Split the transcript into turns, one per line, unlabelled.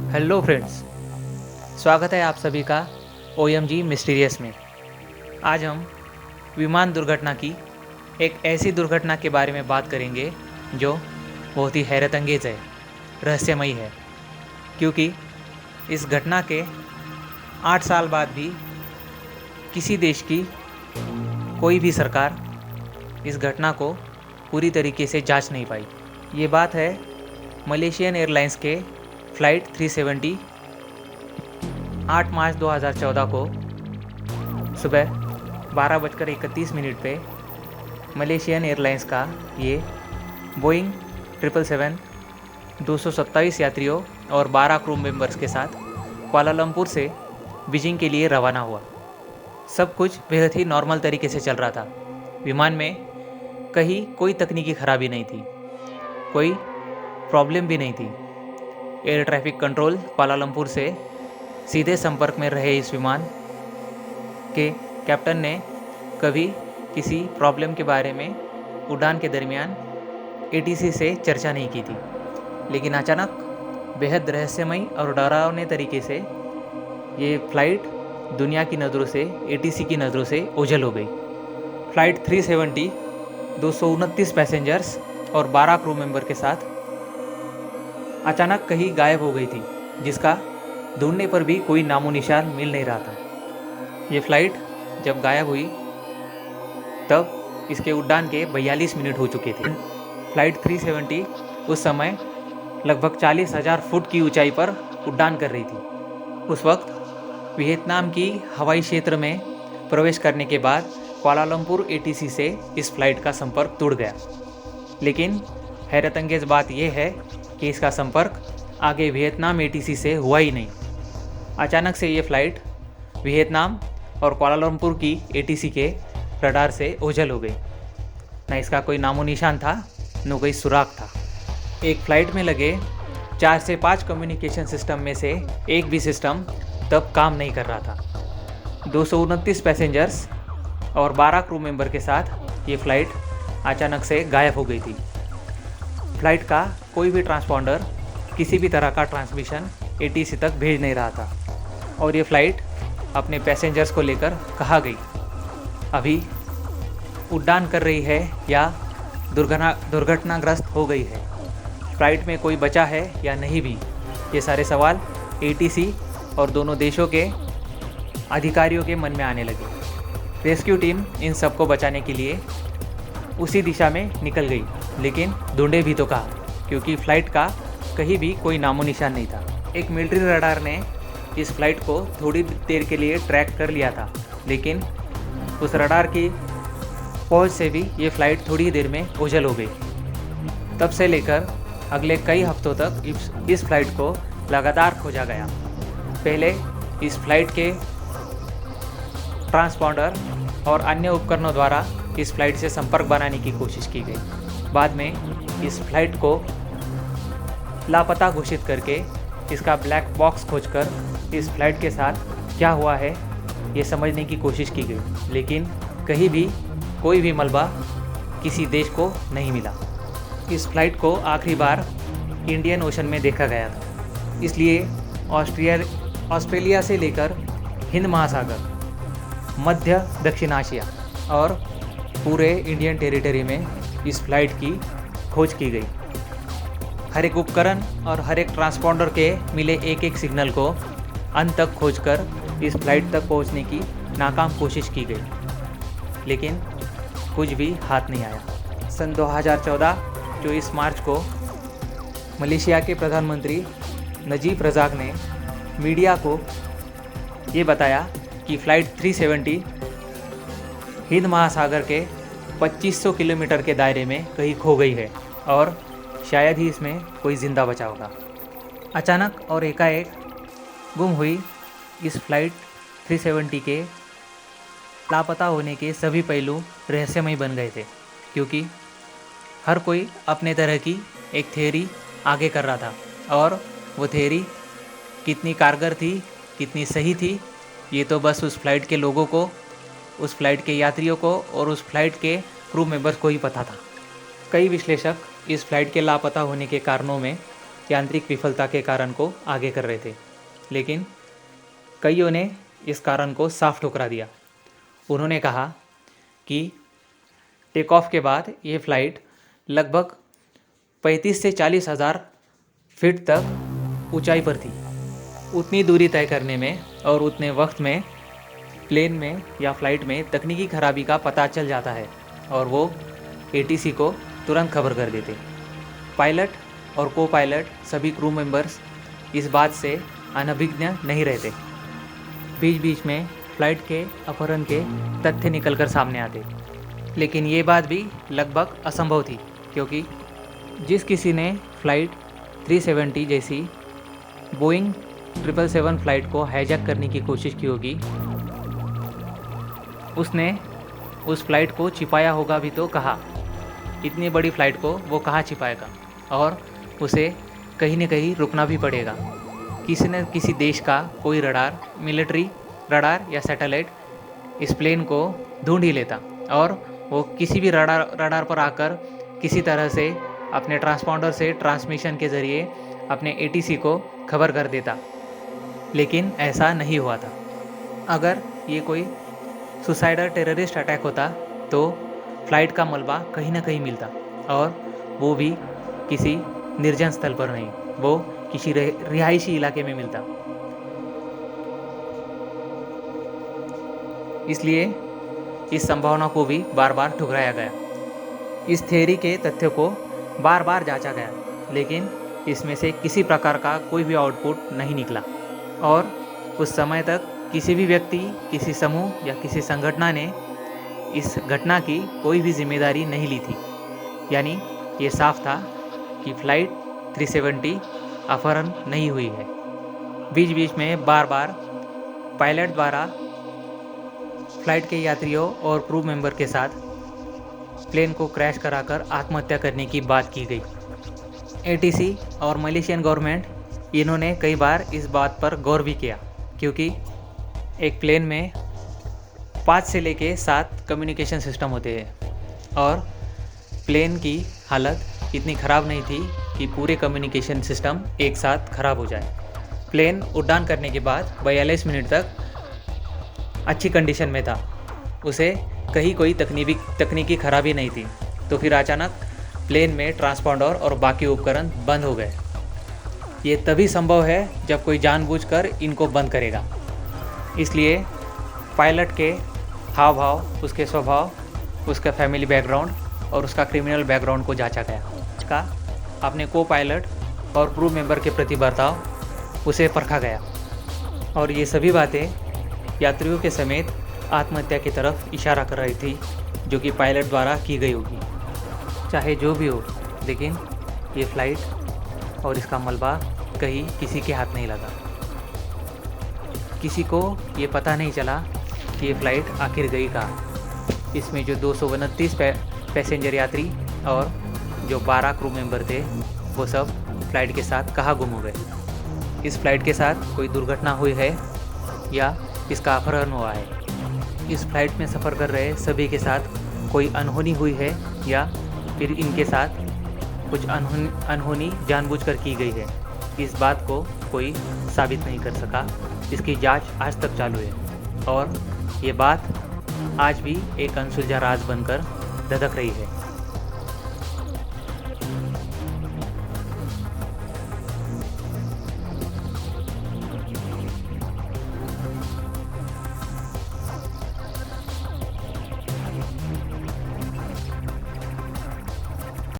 Hello friends, स्वागत है आप सभी का OMG मिस्टीरियस में। आज हम विमान दुर्घटना की एक ऐसी दुर्घटना के बारे में बात करेंगे जो बहुत ही हैरत अंगेज है, रहस्यमयी है, क्योंकि इस घटना के 8 साल बाद भी किसी देश की कोई भी सरकार इस घटना को पूरी तरीके से जांच नहीं पाई। ये बात है मलेशियन एयरलाइंस के फ़्लाइट 370 8 मार्च 2014 को सुबह 12:31 पे मलेशियन एयरलाइंस का ये बोइंग 777 227 यात्रियों और 12 क्रू मेंबर्स के साथ कुआलालंपुर से बीजिंग के लिए रवाना हुआ। सब कुछ बेहद ही नॉर्मल तरीके से चल रहा था। विमान में कहीं कोई तकनीकी खराबी नहीं थी, कोई प्रॉब्लम भी नहीं थी। एयर ट्रैफिक कंट्रोल कुआलालंपुर से सीधे संपर्क में रहे इस विमान के कैप्टन ने कभी किसी प्रॉब्लम के बारे में उड़ान के दरमियान ATC से चर्चा नहीं की थी। लेकिन अचानक बेहद रहस्यमयी और डरावने तरीके से ये फ़्लाइट दुनिया की नज़रों से, ATC की नज़रों से ओझल हो गई। फ़्लाइट 370 229 पैसेंजर्स और 12 क्रू मेंबर के साथ अचानक कहीं गायब हो गई थी, जिसका ढूंढने पर भी कोई नामो निशान मिल नहीं रहा था। ये फ़्लाइट जब गायब हुई तब इसके उड़ान के 42 मिनट हो चुके थे। फ़्लाइट 370 उस समय लगभग 40,000 फुट की ऊंचाई पर उड़ान कर रही थी। उस वक्त वियतनाम की हवाई क्षेत्र में प्रवेश करने के बाद कुआलालंपुर ATC से इस फ़्लाइट का संपर्क टूट गया। लेकिन हैरतअंगेज बात यह है कि इसका संपर्क आगे वियतनाम ATC से हुआ ही नहीं। अचानक से ये फ़्लाइट वियतनाम और कुआलालंपुर की ATC के रडार से ओझल हो गई। न इसका कोई नामो निशान था, न कोई सुराग था। एक फ़्लाइट में लगे 4 से 5 कम्युनिकेशन सिस्टम में से एक भी सिस्टम तब काम नहीं कर रहा था। 229 पैसेंजर्स और 12 क्रू मेंबर के साथ ये फ़्लाइट अचानक से गायब हो गई थी। फ़्लाइट का कोई भी ट्रांसपॉन्डर किसी भी तरह का ट्रांसमिशन ATC तक भेज नहीं रहा था और ये फ़्लाइट अपने पैसेंजर्स को लेकर कहाँ गई, अभी उड़ान कर रही है या दुर्घटनाग्रस्त हो गई है, फ़्लाइट में कोई बचा है या नहीं भी, ये सारे सवाल ATC और दोनों देशों के अधिकारियों के मन में आने लगे। रेस्क्यू टीम इन सबको बचाने के लिए उसी दिशा में निकल गई, लेकिन ढूंढे भी तो कहाँ, क्योंकि फ़्लाइट का कहीं भी कोई नामो निशान नहीं था। एक मिलिट्री रडार ने इस फ़्लाइट को थोड़ी देर के लिए ट्रैक कर लिया था, लेकिन उस रडार की पहुंच से भी ये फ़्लाइट थोड़ी देर में ओझल हो गई। तब से लेकर अगले कई हफ्तों तक इस फ़्लाइट को लगातार खोजा गया। पहले इस फ़्लाइट के ट्रांसपॉन्डर और अन्य उपकरणों द्वारा इस फ़्लाइट से संपर्क बनाने की कोशिश की गई। बाद में इस फ़्लाइट को लापता घोषित करके इसका ब्लैक बॉक्स खोजकर इस फ़्लाइट के साथ क्या हुआ है ये समझने की कोशिश की गई, लेकिन कहीं भी कोई भी मलबा किसी देश को नहीं मिला। इस फ़्लाइट को आखिरी बार इंडियन ओशन में देखा गया था, इसलिए ऑस्ट्रेलिया से लेकर हिंद महासागर, मध्य दक्षिण एशिया और पूरे इंडियन टेरिटरी में इस फ़्लाइट की खोज की गई। हर एक उपकरण और हर एक ट्रांसपॉन्डर के मिले एक एक सिग्नल को अंत तक खोजकर इस फ़्लाइट तक पहुंचने की नाकाम कोशिश की गई, लेकिन कुछ भी हाथ नहीं आया। सन 2014 24 मार्च को मलेशिया के प्रधानमंत्री नजीब रज़ाक ने मीडिया को ये बताया कि फ़्लाइट 370 हिंद महासागर के 2500 किलोमीटर के दायरे में कहीं खो गई है और शायद ही इसमें कोई ज़िंदा बचा होगा। अचानक और एकाएक गुम हुई इस फ़्लाइट 370 के लापता होने के सभी पहलू रहस्यमय बन गए थे, क्योंकि हर कोई अपने तरह की एक थ्योरी आगे कर रहा था और वो थ्योरी कितनी कारगर थी, कितनी सही थी, ये तो बस उस फ़्लाइट के लोगों को, उस फ़्लाइट के यात्रियों को और उस फ़्लाइट के क्रू मेंबर्स को ही पता था। कई विश्लेषक इस फ़्लाइट के लापता होने के कारणों में यांत्रिक विफलता के कारण को आगे कर रहे थे, लेकिन कईयों ने इस कारण को साफ ठुकरा दिया। उन्होंने कहा कि टेक ऑफ के बाद ये फ़्लाइट लगभग 35 से 40 हज़ार फीट तक ऊंचाई पर थी। उतनी दूरी तय करने में और उतने वक्त में प्लेन में या फ़्लाइट में तकनीकी खराबी का पता चल जाता है और वो एटीसी को तुरंत खबर कर देते। पायलट और को पायलट सभी क्रू मेंबर्स इस बात से अनभिज्ञ नहीं रहते। बीच बीच में फ़्लाइट के अपहरण के तथ्य निकलकर सामने आते, लेकिन ये बात भी लगभग असंभव थी, क्योंकि जिस किसी ने फ़्लाइट 370 जैसी बोइंग 777 फ़्लाइट को हाईजैक करने की कोशिश की होगी, उसने उस फ़्लाइट को छिपाया होगा भी तो कहाँ। इतनी बड़ी फ़्लाइट को वो कहाँ छिपाएगा, और उसे कहीं न कहीं रुकना भी पड़ेगा। किसी न किसी देश का कोई रडार, मिलिट्री रडार या सैटेलाइट इस प्लेन को ढूंढ ही लेता और वो किसी भी रडार पर आकर किसी तरह से अपने ट्रांसपॉन्डर से ट्रांसमिशन के ज़रिए अपने एटीसी को खबर कर देता, लेकिन ऐसा नहीं हुआ था। अगर ये कोई सुसाइडल टेररिस्ट अटैक होता तो फ़्लाइट का मलबा कहीं ना कहीं मिलता, और वो भी किसी निर्जन स्थल पर नहीं, वो किसी रिहायशी इलाके में मिलता। इसलिए इस संभावना को भी बार बार ठुकराया गया। इस थ्योरी के तथ्यों को बार बार जांचा गया, लेकिन इसमें से किसी प्रकार का कोई भी आउटपुट नहीं निकला, और उस समय तक किसी भी व्यक्ति, किसी समूह या किसी संगठन ने इस घटना की कोई भी जिम्मेदारी नहीं ली थी। यानी ये साफ था कि फ़्लाइट 370 अपहरण नहीं हुई है। बीच बीच में बार बार पायलट द्वारा फ़्लाइट के यात्रियों और क्रू मेंबर के साथ प्लेन को क्रैश कराकर आत्महत्या करने की बात की गई। एटीसी और मलेशियन गवर्नमेंट इन्होंने कई बार इस बात पर गौर भी किया, क्योंकि एक प्लेन में 5 से लेके 7 कम्युनिकेशन सिस्टम होते हैं, और प्लेन की हालत इतनी ख़राब नहीं थी कि पूरे कम्युनिकेशन सिस्टम एक साथ ख़राब हो जाए। प्लेन उड़ान करने के बाद 42 मिनट तक अच्छी कंडीशन में था, उसे कहीं कोई तकनीकी खराबी नहीं थी। तो फिर अचानक प्लेन में ट्रांसपॉन्डर और बाकी उपकरण बंद हो गए। ये तभी संभव है जब कोई जानबूझकर इनको बंद करेगा। इसलिए पायलट के हाव भाव, उसके स्वभाव, उसका फैमिली बैकग्राउंड और उसका क्रिमिनल बैकग्राउंड को जांचा गया। उसका अपने को पायलट और क्रू मेंबर के प्रति बर्ताव, उसे परखा गया, और ये सभी बातें यात्रियों के समेत आत्महत्या की तरफ इशारा कर रही थी, जो कि पायलट द्वारा की गई होगी। चाहे जो भी हो, लेकिन ये फ़्लाइट और इसका मलबा कहीं किसी के हाथ नहीं लगा। किसी को ये पता नहीं चला कि ये फ़्लाइट आखिर गई कहाँ। इसमें जो 229 पैसेंजर यात्री और जो 12 क्रू मेंबर थे, वो सब फ़्लाइट के साथ कहाँ गुम हो गए। इस फ़्लाइट के साथ कोई दुर्घटना हुई है या इसका अपहरण हुआ है। इस फ़्लाइट में सफ़र कर रहे सभी के साथ कोई अनहोनी हुई है, या फिर इनके साथ कुछ अनहोनी जानबूझकर की गई है। इस बात को कोई साबित नहीं कर सका। इसकी जांच आज तक चालू है, और ये बात आज भी एक अनसुलझा राज बनकर धधक रही है।